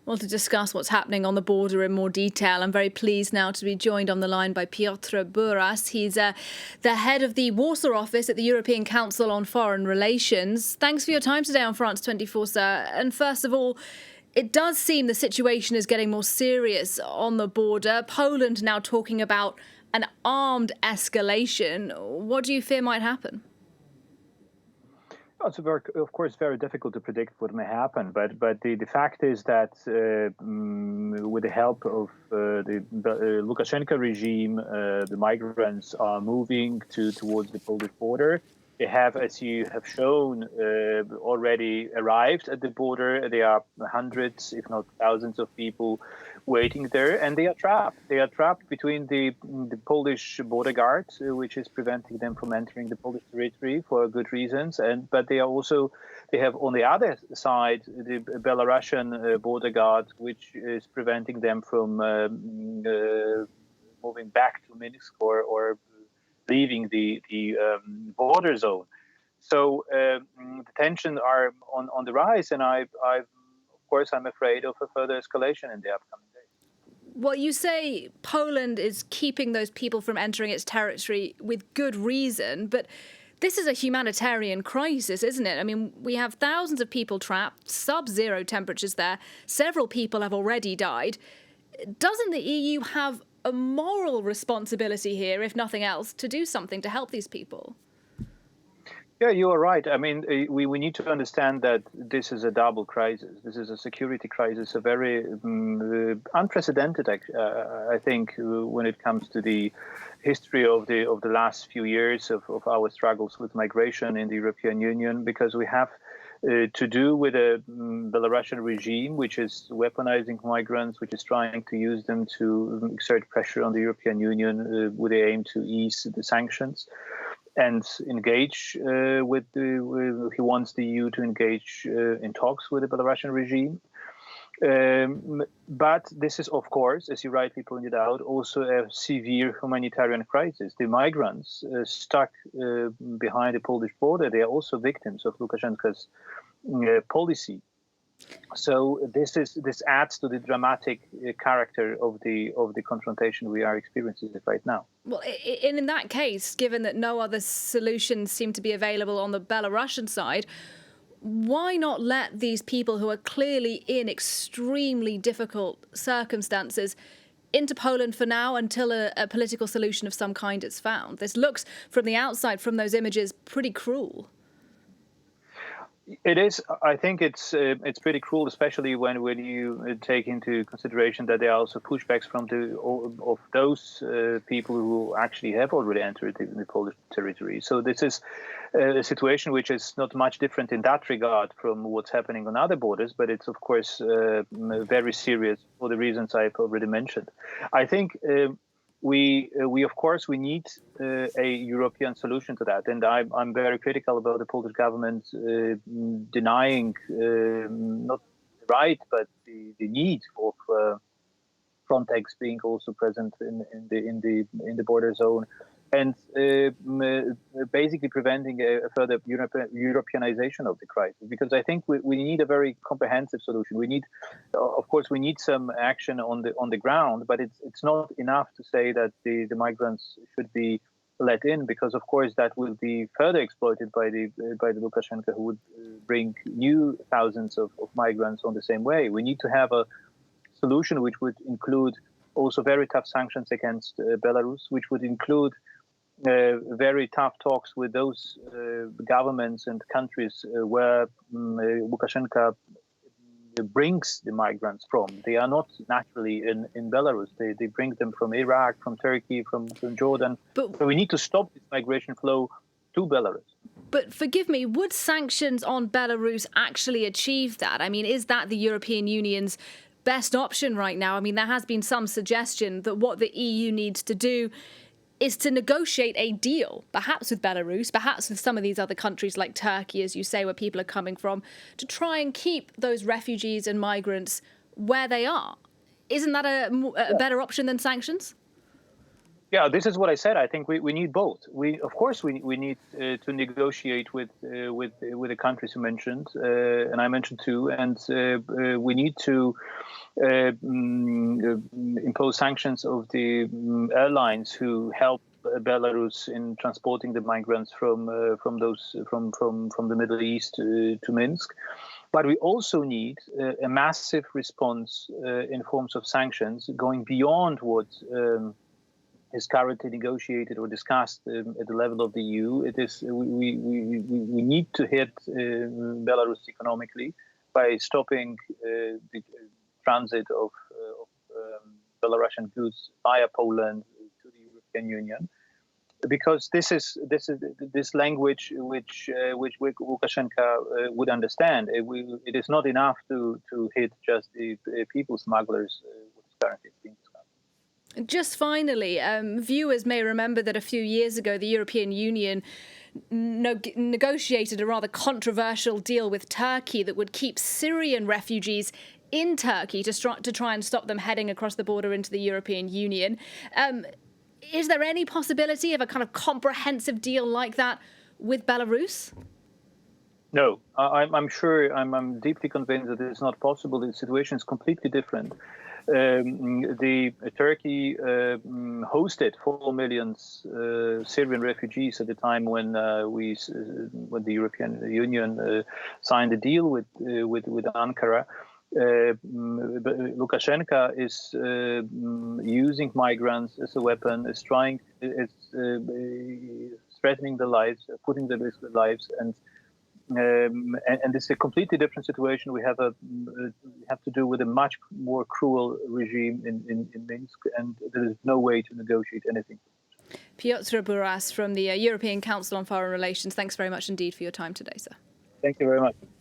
Well, to discuss what's happening on the border in more detail, I'm very pleased now to be joined on the line by Piotr Buras. He's the head of the Warsaw office at the European Council on Foreign Relations. Thanks for your time today on France 24, sir. And first of all, it does seem the situation is getting more serious on the border. Poland now talking about an armed escalation. What do you fear might happen? It's of course, very difficult to predict what may happen, but the fact is that with the help of the Lukashenko regime, the migrants are moving towards the Polish border. They have, as you have shown, already arrived at the border. There are hundreds, if not thousands, of people waiting there, and they are trapped. They are trapped between the Polish border guard, which is preventing them from entering the Polish territory for good reasons, but they have on the other side the Belarusian border guard, which is preventing them from moving back to Minsk or leaving the border zone. So the tensions are on the rise, and of course, I'm afraid of a further escalation in the upcoming days. Well, you say Poland is keeping those people from entering its territory with good reason, but this is a humanitarian crisis, isn't it? I mean, we have thousands of people trapped, sub-zero temperatures there. Several people have already died. Doesn't the EU have a moral responsibility here, if nothing else, to do something to help these people? Yeah, you are right. I mean, we need to understand that this is a double crisis. This is a security crisis, a very unprecedented, I think, when it comes to the history of the last few years of our struggles with migration in the European Union, because we have to do with a Belarusian regime which is weaponizing migrants, which is trying to use them to exert pressure on the European Union with the aim to ease the sanctions and engage he wants the EU to engage in talks with the Belarusian regime. But this is, of course, as you rightly pointed out, also a severe humanitarian crisis. The migrants stuck behind the Polish border, they are also victims of Lukashenko's policy. So this adds to the dramatic character of the confrontation we are experiencing right now. Well, in that case, given that no other solutions seem to be available on the Belarusian side, why not let these people who are clearly in extremely difficult circumstances into Poland for now until a political solution of some kind is found? This looks, from the outside, from those images, pretty cruel. It is. I think it's pretty cruel, especially when you take into consideration that there are also pushbacks from of those people who actually have already entered the Polish territory. So this is a situation which is not much different in that regard from what's happening on other borders, but it's of course very serious for the reasons I've already mentioned. I think. We of course we need a European solution to that, and I'm very critical about the Polish government denying not the right but the need of Frontex being also present in the border zone, and basically preventing a further Europeanization of the crisis. Because I think we need a very comprehensive solution. We need, of course, some action on the ground, but it's not enough to say that the migrants should be let in, because of course that will be further exploited by the Lukashenko, who would bring new thousands of migrants on the same way. We need to have a solution which would include also very tough sanctions against Belarus, which would include very tough talks with those governments and countries where Lukashenko brings the migrants from. They are not naturally in Belarus. They bring them from Iraq, from Turkey, from Jordan. So we need to stop this migration flow to Belarus. But forgive me, would sanctions on Belarus actually achieve that? I mean, is that the European Union's best option right now? I mean, there has been some suggestion that what the EU needs to do is to negotiate a deal, perhaps with Belarus, perhaps with some of these other countries like Turkey, as you say, where people are coming from, to try and keep those refugees and migrants where they are. Isn't that a better option than sanctions? Yeah, this is what I said. I think we need both. Of course we need to negotiate with the countries you mentioned, and I mentioned too, and we need to impose sanctions of the airlines who help Belarus in transporting the migrants from the Middle East to Minsk. But we also need a massive response in forms of sanctions going beyond what is currently negotiated or discussed at the level of the EU. It is we need to hit Belarus economically by stopping the transit of Belarusian goods via Poland to the European Union, because this language which Lukashenko would understand. It is not enough to hit just the people smugglers, what is currently being discussed. Just finally, viewers may remember that a few years ago the European Union negotiated a rather controversial deal with Turkey that would keep Syrian refugees in Turkey to try and stop them heading across the border into the European Union. Is there any possibility of a kind of comprehensive deal like that with Belarus? No, I'm sure. I'm deeply convinced that it's not possible. The situation is completely different. The Turkey hosted 4 million Syrian refugees at the time when the European Union signed a deal with Ankara. Lukashenko is using migrants as a weapon. Is threatening the lives, putting the risk of lives, and it's a completely different situation. We have to do with a much more cruel regime in Minsk, and there is no way to negotiate anything. Piotr Buras from the European Council on Foreign Relations, thanks very much indeed for your time today, sir. Thank you very much.